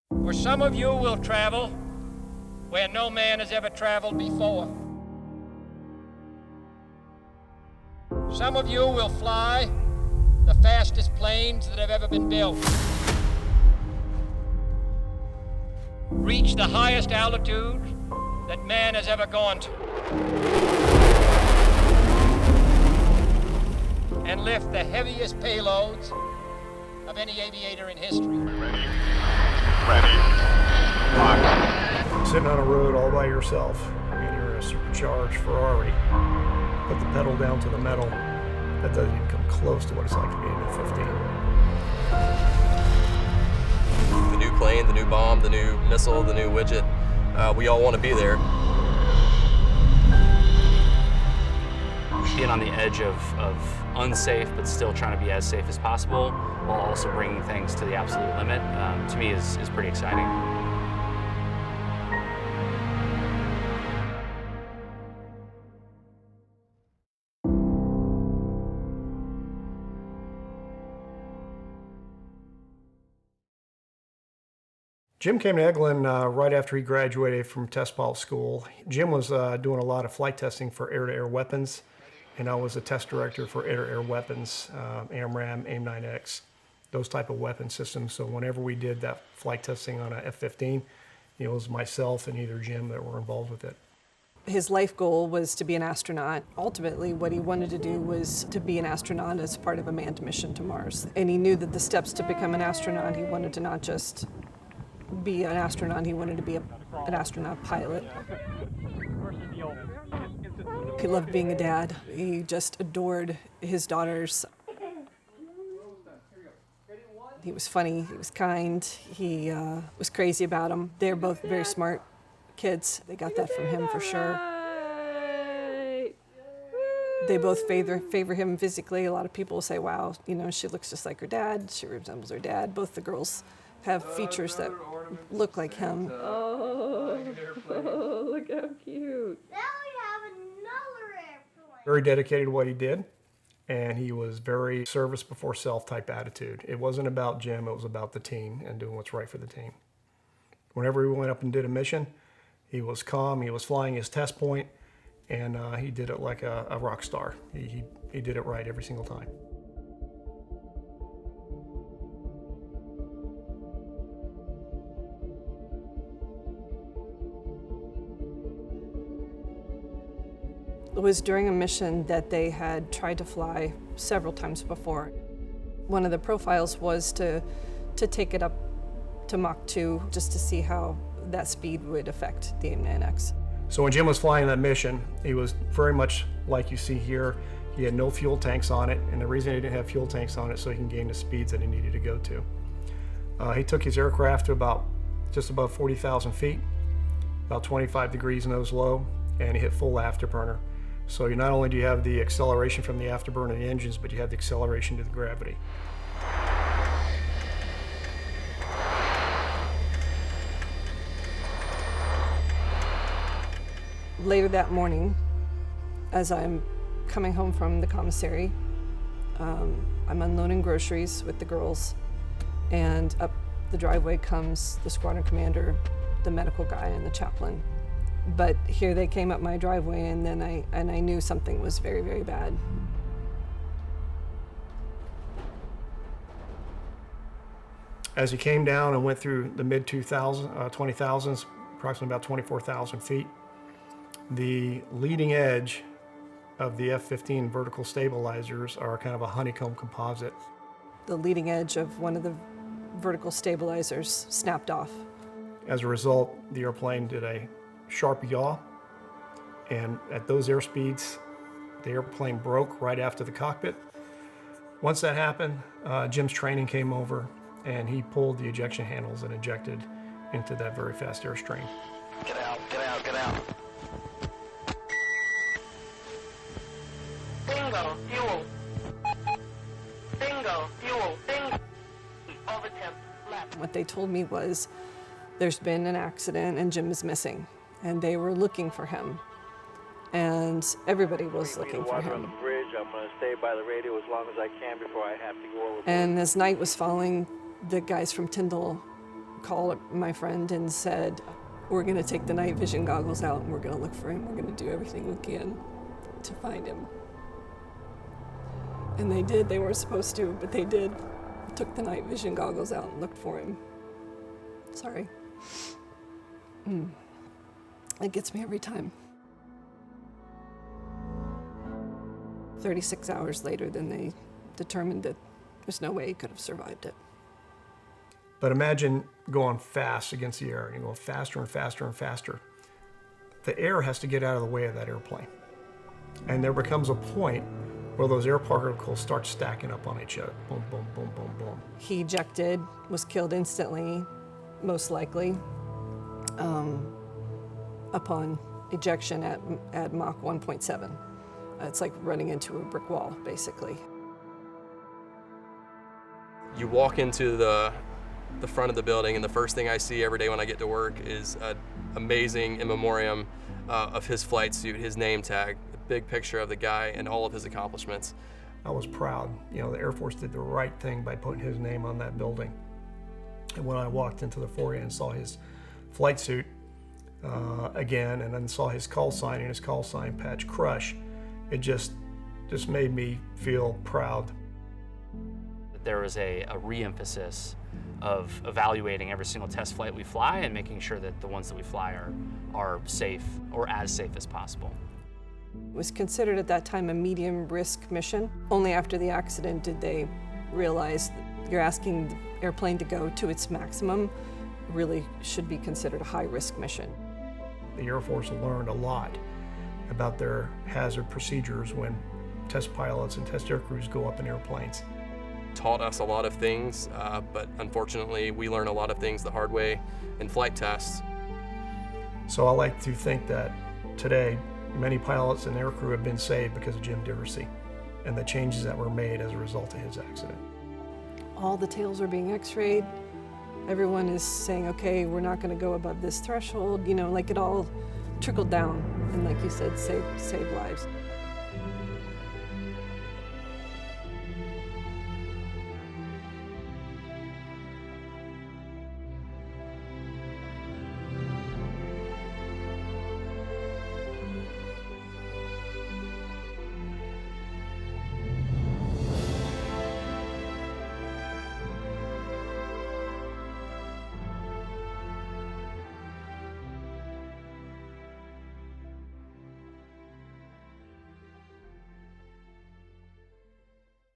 For some of you will travel where no man has ever traveled before. Some of you will fly the fastest planes that have ever been built. Reach the highest altitude that man has ever gone to. And lift the heaviest payloads of any aviator in history. Ready. Lock. Sitting on a road all by yourself, I mean, you're in a supercharged Ferrari, put the pedal down to the metal, that doesn't even come close to what it's like to be in a 15. The new plane, the new bomb, the new missile, the new widget, we all want to be there. Being on the edge of unsafe, but still trying to be as safe as possible, while also bringing things to the absolute limit, to me is pretty exciting. Jim came to Eglin right after he graduated from test pilot school. Jim was doing a lot of flight testing for air-to-air weapons, and I was a test director for air-to-air weapons, AMRAAM, AIM-9X, those type of weapon systems. So whenever we did that flight testing on a F-15, it was myself and either Jim that were involved with it. His life goal was to be an astronaut. Ultimately, what he wanted to do was to be an astronaut as part of a manned mission to Mars. And he knew that the steps to become an astronaut, he wanted to not just be an astronaut, he wanted to be an astronaut pilot. He loved being a dad. He just adored his daughters. He was funny, he was kind, he was crazy about them. They're both very smart kids. They got that from him for sure. They both favor him physically. A lot of people say, wow, you know, she looks just like her dad, she resembles her dad. Both the girls have features that look like him. Oh, look how cute. Now we have another airplane. Very dedicated to what he did, and he was very service before self type attitude. It wasn't about Jim, it was about the team and doing what's right for the team. Whenever he went up and did a mission, he was calm, he was flying his test point, and he did it like a rock star. He did it right every single time. It was during a mission that they had tried to fly several times before. One of the profiles was to take it up to Mach 2 just to see how that speed would affect the AIM-9X. So when Jim was flying that mission, he was very much like you see here. He had no fuel tanks on it, and the reason he didn't have fuel tanks on it so he can gain the speeds that he needed to go to. He took his aircraft to just above 40,000 feet, about 25 degrees nose low, and he hit full afterburner. So not only do you have the acceleration from the afterburner of the engines, but you have the acceleration to the gravity. Later that morning, as I'm coming home from the commissary, I'm unloading groceries with the girls, and up the driveway comes the squadron commander, the medical guy, and the chaplain. But here they came up my driveway, and then I knew something was very, very bad. As he came down and went through the mid-20,000s, approximately about 24,000 feet, the leading edge of the F-15 vertical stabilizers are kind of a honeycomb composite. The leading edge of one of the vertical stabilizers snapped off. As a result, the airplane did a sharp yaw, and at those airspeeds, the airplane broke right after the cockpit. Once that happened, Jim's training came over, and he pulled the ejection handles and ejected into that very fast airstream. Get out, get out, get out. Bingo, fuel. Bingo, fuel, bingo. Over 10 left. What they told me was, there's been an accident and Jim is missing. And they were looking for him. And everybody was looking for him. On the bridge. I'm going to stay by the radio as long as I can before I have to go over. And as night was falling, the guys from Tyndall called my friend and said, we're going to take the night vision goggles out and we're going to look for him. We're going to do everything we can to find him. And they did. They weren't supposed to, but they did. Took the night vision goggles out and looked for him. Sorry. It gets me every time. 36 hours later, then they determined that there's no way he could have survived it. But imagine going fast against the air, and you go faster and faster and faster. The air has to get out of the way of that airplane. And there becomes a point where those air particles start stacking up on each other. Boom, boom, boom, boom, boom. He ejected, was killed instantly, most likely, upon ejection at Mach 1.7. It's like running into a brick wall, basically. You walk into the front of the building, and the first thing I see every day when I get to work is an amazing in memoriam of his flight suit, his name tag, a big picture of the guy and all of his accomplishments. I was proud. You know, the Air Force did the right thing by putting his name on that building. And when I walked into the foyer and saw his flight suit again, and then saw his call sign and his call sign patch crush, it just made me feel proud. There was a re-emphasis of evaluating every single test flight we fly and making sure that the ones that we fly are safe, or as safe as possible. It was considered at that time a medium risk mission. Only after the accident did they realize that you're asking the airplane to go to its maximum really should be considered a high risk mission. The Air Force learned a lot about their hazard procedures when test pilots and test air crews go up in airplanes. Taught us a lot of things, but unfortunately we learn a lot of things the hard way in flight tests. So I like to think that today many pilots and air crew have been saved because of Jim Duricy and the changes that were made as a result of his accident. All the tails are being x-rayed. Everyone is saying, okay, we're not going to go above this threshold. You know, like it all trickled down and, like you said, save lives.